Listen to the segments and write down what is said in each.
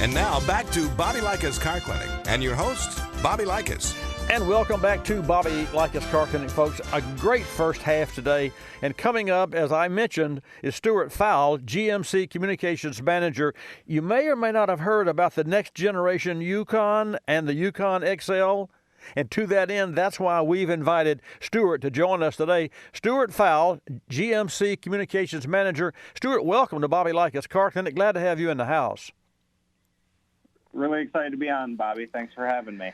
And now back to Bobby Likis Car Clinic and your host, Bobby Likis. And welcome back to Bobby Likis Car Clinic, folks. A great first half today. And coming up, as I mentioned, is Stuart Fowle, GMC Communications Manager. You may or may not have heard about the next generation Yukon and the Yukon XL. And to that end, that's why we've invited Stuart to join us today. Stuart Fowle, GMC Communications Manager. Stuart, welcome to Bobby Likis Car Clinic. Glad to have you in the house. Really excited to be on, Bobby. Thanks for having me.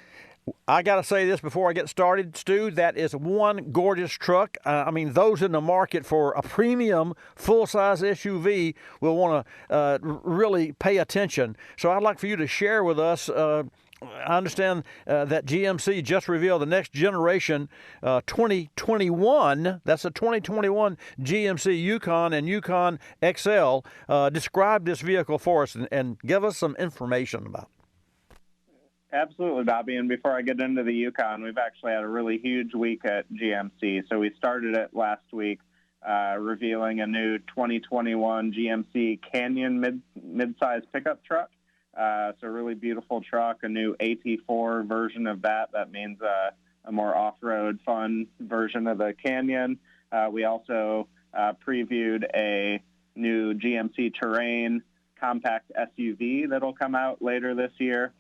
I got to say this before I get started, Stu. That is one gorgeous truck. Those in the market for a premium full-size SUV will want to really pay attention. So I'd like for you to share with us. I understand that GMC just revealed the next generation 2021. That's a 2021 GMC Yukon and Yukon XL. Describe this vehicle for us and give us some information about it. Absolutely, Bobby. And before I get into the Yukon, we've actually had a really huge week at GMC. So we started it last week revealing a new 2021 GMC Canyon mid-size pickup truck. It's a really beautiful truck, a new AT4 version of that. That means a more off-road fun version of the Canyon. We also previewed a new GMC Terrain compact SUV that'll come out later this year.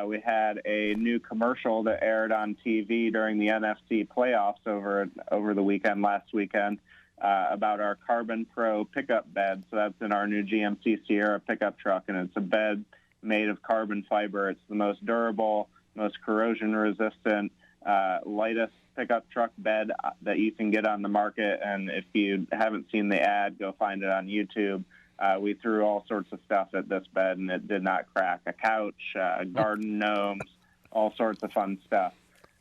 We had a new commercial that aired on TV during the NFC playoffs over the weekend, last weekend, about our Carbon Pro pickup bed. So that's in our new GMC Sierra pickup truck, and it's a bed made of carbon fiber. It's the most durable, most corrosion-resistant, lightest pickup truck bed that you can get on the market. And if you haven't seen the ad, go find it on YouTube. We threw all sorts of stuff at this bed, and it did not crack. A couch, garden gnomes, all sorts of fun stuff.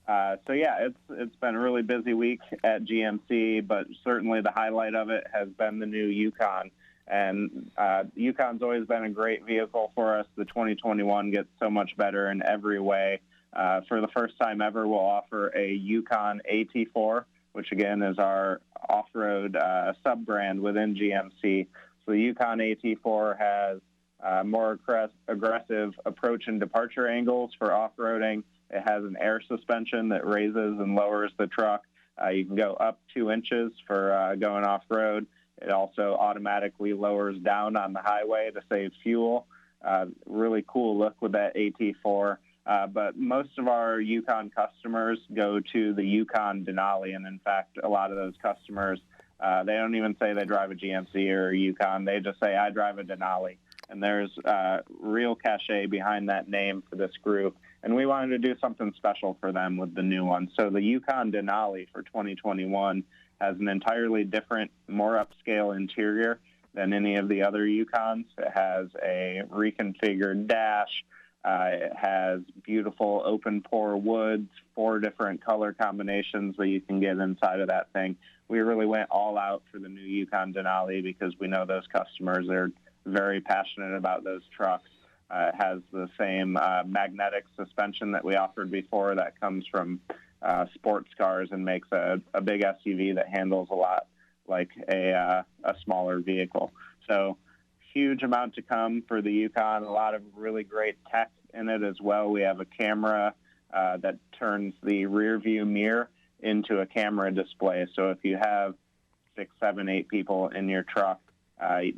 It's been a really busy week at GMC, but certainly the highlight of it has been the new Yukon. And Yukon's always been a great vehicle for us. The 2021 gets so much better in every way. For the first time ever, we'll offer a Yukon AT4, which again is our off-road sub-brand within GMC. So the Yukon AT4 has more aggressive approach and departure angles for off-roading. It has an air suspension that raises and lowers the truck. You can go up 2 inches for going off-road. It also automatically lowers down on the highway to save fuel. Really cool look with that AT4. But most of our Yukon customers go to the Yukon Denali, and in fact, a lot of those customers they don't even say they drive a GMC or a Yukon. They just say, I drive a Denali. And there's real cachet behind that name for this group. And we wanted to do something special for them with the new one. So the Yukon Denali for 2021 has an entirely different, more upscale interior than any of the other Yukons. It has a reconfigured dash. It has beautiful open-pore woods, 4 different color combinations that you can get inside of that thing. We really went all out for the new Yukon Denali because we know those customers are very passionate about those trucks. It has the same magnetic suspension that we offered before that comes from sports cars and makes a big SUV that handles a lot like a smaller vehicle. So huge amount to come for the Yukon, a lot of really great tech in it as well. We have a camera that turns the rear view mirror into a camera display. So if you have 6, 7, 8 people in your truck,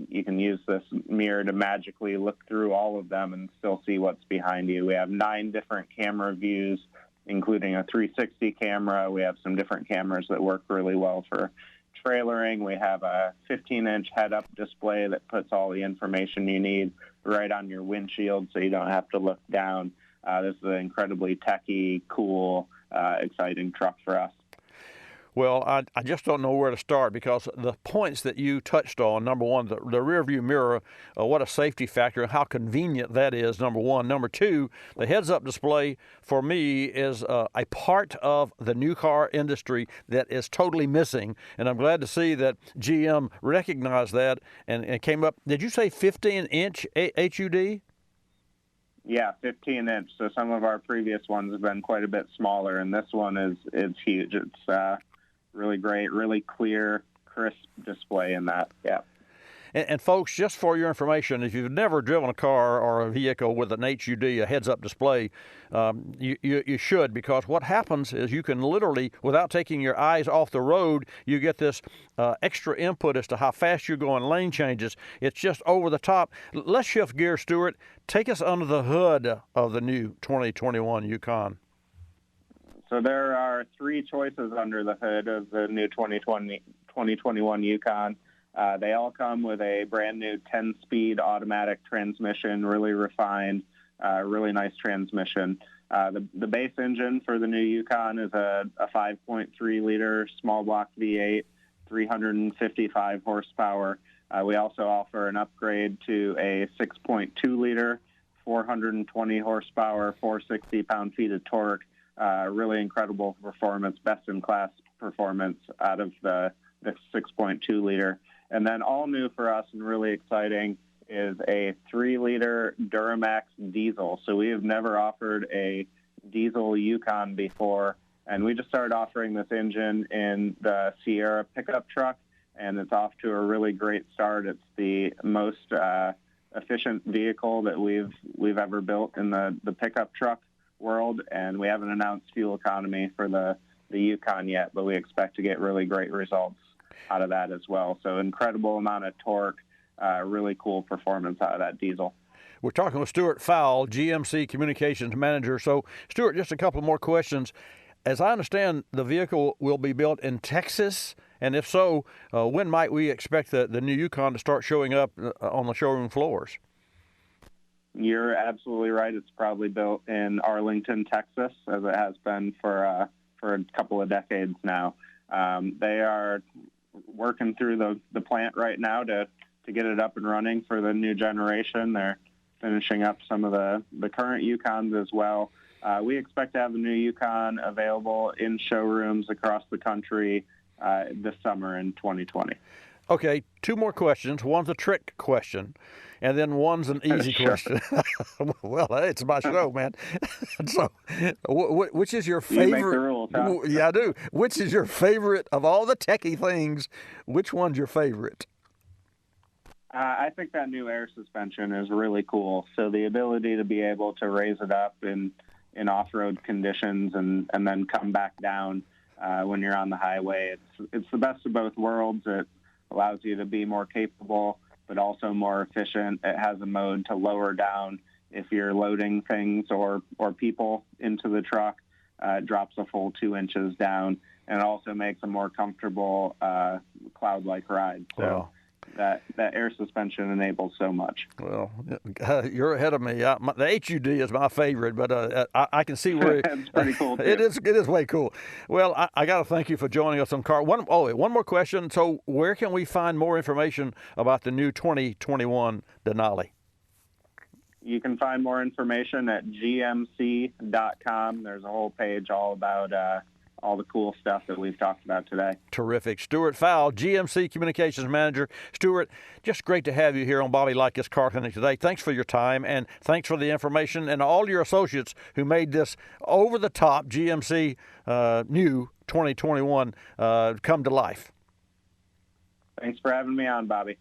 you can use this mirror to magically look through all of them and still see what's behind you. We have 9 different camera views, including a 360 camera. We have some different cameras that work really well for trailering. We have a 15-inch head-up display that puts all the information you need right on your windshield so you don't have to look down. This is an incredibly techy, cool, exciting truck for us. Well, I just don't know where to start because the points that you touched on, number one, the rear view mirror, what a safety factor and how convenient that is, number one. Number two, the heads-up display for me is a part of the new car industry that is totally missing. And I'm glad to see that GM recognized that and came up. Did you say 15-inch HUD? Yeah, 15-inch. So some of our previous ones have been quite a bit smaller, and this one is huge. It's really great, really clear, crisp display in that. Yeah. And folks, just for your information, if you've never driven a car or a vehicle with an HUD, a heads-up display, you should, because what happens is you can literally, without taking your eyes off the road, you get this extra input as to how fast you're going, lane changes. It's just over the top. Let's shift gears, Stuart. Take us under the hood of the new 2021 Yukon. So there are three choices under the hood of the new 2021 Yukon. They all come with a brand new 10-speed automatic transmission, really refined, really nice transmission. The base engine for the new Yukon is a 5.3-liter small block V8, 355 horsepower. We also offer an upgrade to a 6.2-liter, 420 horsepower, 460 pound-feet of torque. Really incredible performance, best-in-class performance out of the 6.2-liter. And then all new for us and really exciting is a 3-liter Duramax diesel. So we have never offered a diesel Yukon before, and we just started offering this engine in the Sierra pickup truck, and it's off to a really great start. It's the most efficient vehicle that we've ever built in the pickup truck world, and we haven't announced fuel economy for the Yukon yet, but we expect to get really great results out of that as well. So incredible amount of torque, really cool performance out of that diesel. We're talking with Stuart Fowle, GMC Communications Manager. So, Stuart, just a couple more questions. As I understand, the vehicle will be built in Texas, and if so, when might we expect the new Yukon to start showing up on the showroom floors? You're absolutely right. It's probably built in Arlington, Texas, as it has been for a couple of decades now. They are working through the plant right now to get it up and running for the new generation. They're finishing up some of the current Yukons as well. We expect to have the new Yukon available in showrooms across the country this summer in 2020. Okay, two more questions. One's a trick question, and then one's an easy question. Well, hey, it's my show, man. So, which is your favorite? You make the rules, huh? Yeah, I do. Which is your favorite of all the techie things? Which one's your favorite? I think that new air suspension is really cool. So the ability to be able to raise it up in off-road conditions and then come back down when you're on the highway, it's the best of both worlds. It allows you to be more capable, but also more efficient. It has a mode to lower down if you're loading things or people into the truck. It drops a full 2 inches down, and it also makes a more comfortable cloud-like ride. So wow. that air suspension enables so much. Well, you're ahead of me. The HUD is my favorite, but I can see where it's pretty cool too. It is way cool. Well, I got to thank you for joining us on Car. One more question. So, where can we find more information about the new 2021 Denali? You can find more information at gmc.com. There's a whole page all about all the cool stuff that we've talked about today. Terrific. Stuart Fowle, GMC Communications Manager. Stuart, just great to have you here on Bobby Likis Car Clinic today. Thanks for your time, and thanks for the information, and all your associates who made this over-the-top GMC new 2021 come to life. Thanks for having me on, Bobby.